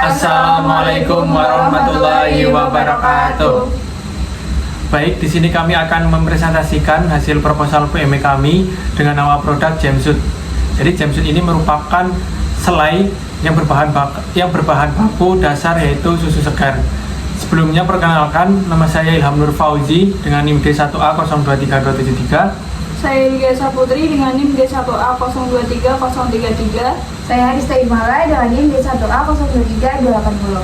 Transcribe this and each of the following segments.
Assalamualaikum warahmatullahi wabarakatuh. Baik, di sini kami akan mempresentasikan hasil proposal PME kami dengan nama produk Jamsud. Jadi Jamsud ini merupakan selai yang berbahan baku dasar yaitu susu segar. Sebelumnya perkenalkan, nama saya Ilham Nur Fauzi dengan NIM D1A023273. Saya Yudhya Putri dengan NIM D1A023033. Saya Arista Imala dengan NIM D1A023280.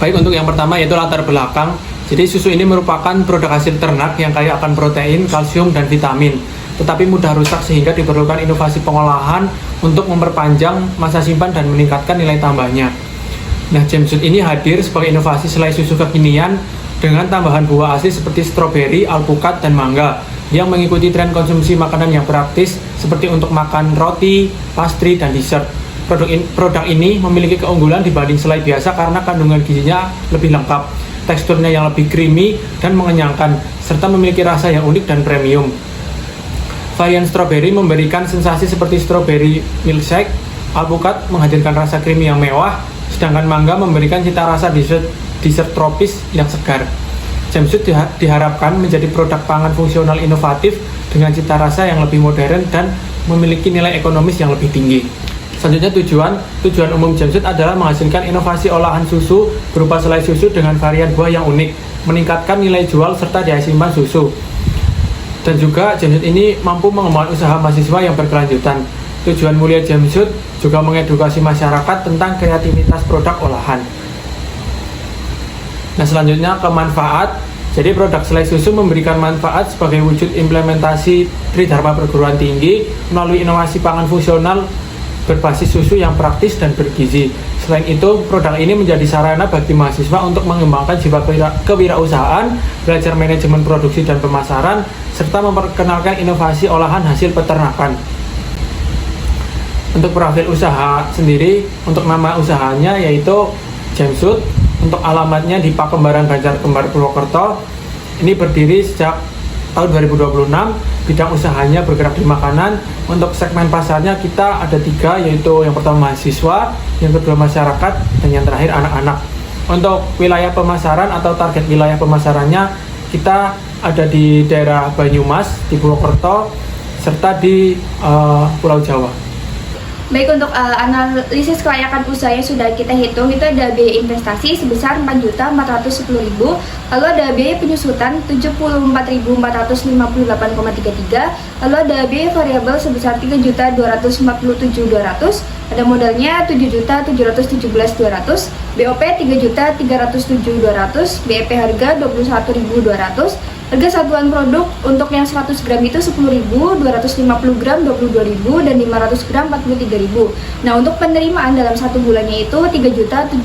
Baik, untuk yang pertama yaitu latar belakang. Jadi susu ini merupakan produk hasil ternak yang kaya akan protein, kalsium, dan vitamin, tetapi mudah rusak sehingga diperlukan inovasi pengolahan untuk memperpanjang masa simpan dan meningkatkan nilai tambahnya. Nah, Jamsud ini hadir sebagai inovasi selai susu kekinian dengan tambahan buah asli seperti stroberi, alpukat, dan mangga yang mengikuti tren konsumsi makanan yang praktis seperti untuk makan roti, pastry, dan dessert. Produk ini memiliki keunggulan dibanding selai biasa karena kandungan gizinya lebih lengkap, teksturnya yang lebih creamy dan mengenyangkan, serta memiliki rasa yang unik dan premium. Varian stroberi memberikan sensasi seperti strawberry milkshake, alpukat menghadirkan rasa creamy yang mewah, sedangkan mangga memberikan cita rasa dessert tropis yang segar. Jamsud diharapkan menjadi produk pangan fungsional inovatif dengan cita rasa yang lebih modern dan memiliki nilai ekonomis yang lebih tinggi. Selanjutnya tujuan umum Jamsud adalah menghasilkan inovasi olahan susu berupa selai susu dengan varian buah yang unik, meningkatkan nilai jual serta daya simpan susu. Dan juga Jamsud ini mampu mengembangkan usaha mahasiswa yang berkelanjutan. Tujuan mulia Jamsud juga mengedukasi masyarakat tentang kreativitas produk olahan. Nah, selanjutnya ke manfaat. Jadi produk selai susu memberikan manfaat sebagai wujud implementasi Tridharma perguruan tinggi melalui inovasi pangan fungsional berbasis susu yang praktis dan bergizi. Selain itu, produk ini menjadi sarana bagi mahasiswa untuk mengembangkan jiwa kewirausahaan, belajar manajemen produksi dan pemasaran, serta memperkenalkan inovasi olahan hasil peternakan. Untuk profil usaha sendiri, untuk nama usahanya yaitu Jamsud. Untuk alamatnya di Pakembaran Banjarkembar Purwokerto. Ini berdiri sejak tahun 2026. Bidang usahanya bergerak di makanan. Untuk segmen pasarnya kita ada 3, yaitu yang pertama mahasiswa, yang kedua masyarakat, dan yang terakhir anak-anak. Untuk wilayah pemasaran atau target wilayah pemasarannya kita ada di daerah Banyumas, di Purwokerto, serta di Pulau Jawa. Baik, untuk analisis kelayakan usaha yang sudah kita hitung, itu ada biaya investasi sebesar 4.410.000, lalu ada biaya penyusutan 74.458,33, lalu ada biaya variabel sebesar 3.247.200, ada modalnya 7.717.200, BOP 3.307.200, BEP harga 21.200. Harga satuan produk untuk yang 100 gram itu 10.000, 250 gram 22.000, dan 500 gram 43.000. Nah, untuk penerimaan dalam satu bulannya itu 3.720.000,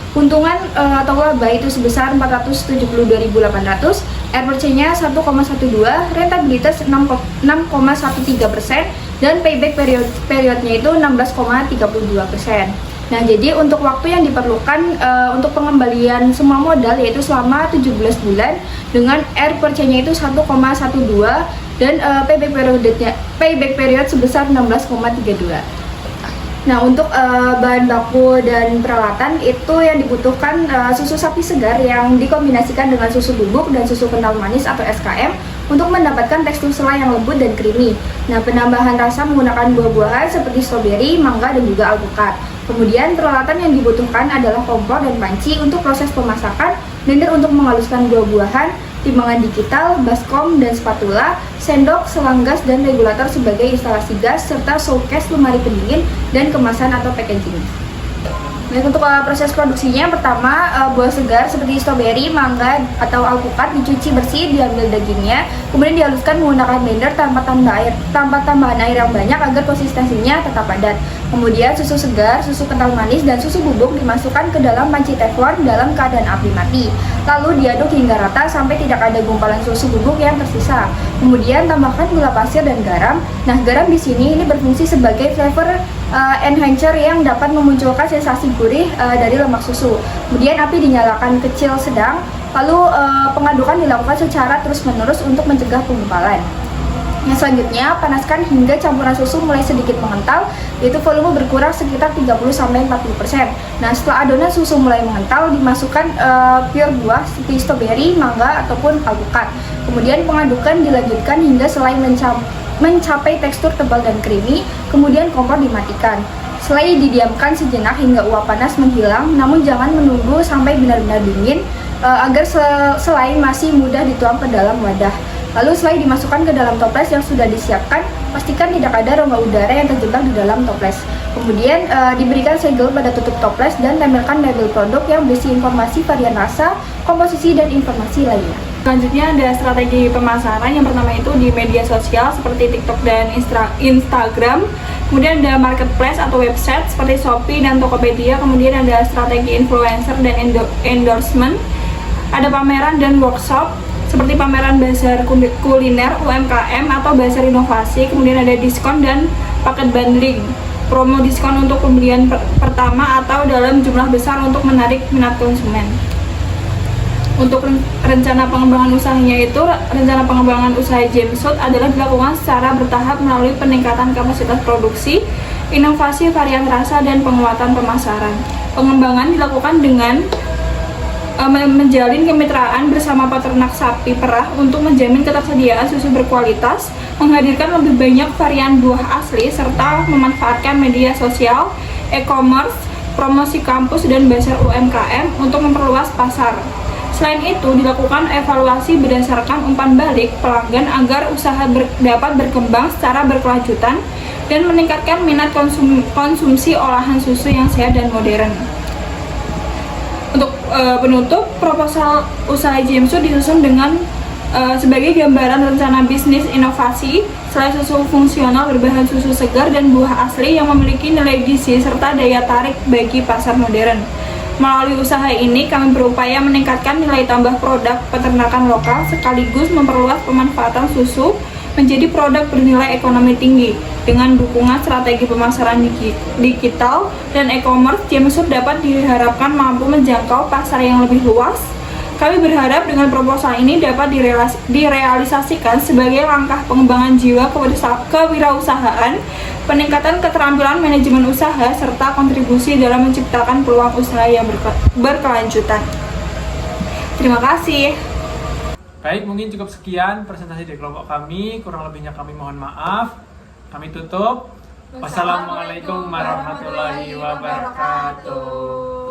keuntungan atau laba itu sebesar 472.800, RPC-nya 1,12, rentabilitas 6,13%, dan payback periodnya itu 16,32%. Nah, jadi untuk waktu yang diperlukan untuk pengembalian semua modal yaitu selama 17 bulan dengan RPC-nya itu 1,12 dan payback period sebesar 16,32. Nah, untuk bahan baku dan peralatan itu yang dibutuhkan susu sapi segar yang dikombinasikan dengan susu bubuk dan susu kental manis atau SKM untuk mendapatkan tekstur selai yang lembut dan creamy. Nah, penambahan rasa menggunakan buah-buahan seperti stroberi, mangga, dan juga alpukat. Kemudian peralatan yang dibutuhkan adalah kompor dan panci untuk proses pemasakan, blender untuk menghaluskan buah-buahan, timbangan digital, baskom dan spatula, sendok, selang gas, dan regulator sebagai instalasi gas, serta showcase lemari pendingin dan kemasan atau packaging. Nah, untuk proses produksinya, pertama buah segar seperti stroberi, mangga, atau alpukat dicuci bersih, diambil dagingnya, kemudian dihaluskan menggunakan blender tanpa tambahan air yang banyak agar konsistensinya tetap padat. Kemudian susu segar, susu kental manis, dan susu bubuk dimasukkan ke dalam panci teflon dalam keadaan api mati. Lalu diaduk hingga rata sampai tidak ada gumpalan susu bubuk yang tersisa. Kemudian tambahkan gula pasir dan garam. Nah, garam di sini ini berfungsi sebagai flavor enhancer yang dapat memunculkan sensasi gurih dari lemak susu. Kemudian api dinyalakan kecil sedang, lalu pengadukan dilakukan secara terus-menerus untuk mencegah penggumpalan. Yang selanjutnya, panaskan hingga campuran susu mulai sedikit mengental, yaitu volume berkurang sekitar 30-40%. Nah, setelah adonan susu mulai mengental, dimasukkan pure buah seperti stroberi, mangga, ataupun alpukat. Kemudian pengadukan dilanjutkan hingga selai mencapai tekstur tebal dan creamy, kemudian kompor dimatikan. Selai didiamkan sejenak hingga uap panas menghilang, namun jangan menunggu sampai benar-benar dingin agar selai masih mudah dituang ke dalam wadah. Lalu selai dimasukkan ke dalam toples yang sudah disiapkan, pastikan tidak ada rongga udara yang terjebak di dalam toples. Kemudian diberikan segel pada tutup toples dan tempelkan label produk yang berisi informasi varian rasa, komposisi, dan informasi lainnya. Selanjutnya ada strategi pemasaran. Yang pertama itu di media sosial seperti TikTok dan Instagram. Kemudian ada marketplace atau website seperti Shopee dan Tokopedia. Kemudian ada strategi influencer dan endorsement. Ada pameran dan workshop seperti pameran bazar kuliner UMKM atau bazar inovasi. Kemudian ada diskon dan paket bundling, promo diskon untuk pembelian pertama atau dalam jumlah besar untuk menarik minat konsumen. Untuk rencana pengembangan usahanya itu, rencana pengembangan usaha Jamesfood adalah dilakukan secara bertahap melalui peningkatan kapasitas produksi, inovasi varian rasa, dan penguatan pemasaran. Pengembangan dilakukan dengan menjalin kemitraan bersama peternak sapi perah untuk menjamin ketersediaan susu berkualitas, menghadirkan lebih banyak varian buah asli, serta memanfaatkan media sosial, e-commerce, promosi kampus, dan bazar UMKM untuk memperluas pasar. Selain itu, dilakukan evaluasi berdasarkan umpan balik pelanggan agar usaha dapat berkembang secara berkelanjutan dan meningkatkan minat konsumsi olahan susu yang sehat dan modern. Untuk penutup, proposal usaha Jamesfood disusun dengan sebagai gambaran rencana bisnis inovasi, selai susu fungsional berbahan susu segar dan buah asli yang memiliki nilai gizi serta daya tarik bagi pasar modern. Melalui usaha ini, kami berupaya meningkatkan nilai tambah produk peternakan lokal sekaligus memperluas pemanfaatan susu menjadi produk bernilai ekonomi tinggi. Dengan dukungan strategi pemasaran digital dan e-commerce, Jamesfood dapat diharapkan mampu menjangkau pasar yang lebih luas. Kami berharap dengan proposal ini dapat direalisasikan sebagai langkah pengembangan jiwa kewirausahaan, peningkatan keterampilan manajemen usaha, serta kontribusi dalam menciptakan peluang usaha yang berkelanjutan. Terima kasih. Baik, mungkin cukup sekian presentasi dari kelompok kami. Kurang lebihnya kami mohon maaf. Kami tutup. Wassalamualaikum warahmatullahi wabarakatuh.